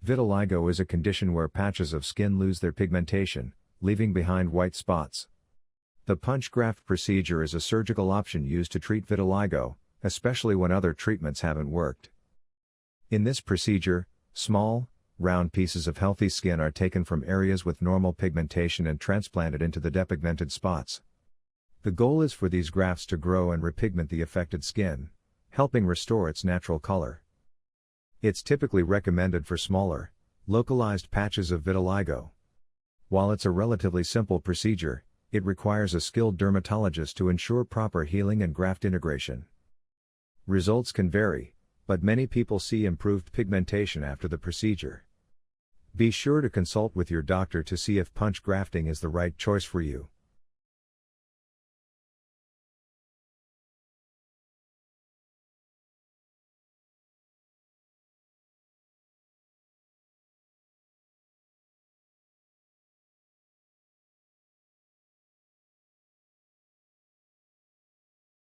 Vitiligo is a condition where patches of skin lose their pigmentation, leaving behind white spots. The punch graft procedure is a surgical option used to treat vitiligo, especially when other treatments haven't worked. In this procedure, small, round pieces of healthy skin are taken from areas with normal pigmentation and transplanted into the depigmented spots. The goal is for these grafts to grow and repigment the affected skin, helping restore its natural color. It's typically recommended for smaller, localized patches of vitiligo. While it's a relatively simple procedure, it requires a skilled dermatologist to ensure proper healing and graft integration. Results can vary, but many people see improved pigmentation after the procedure. Be sure to consult with your doctor to see if punch grafting is the right choice for you.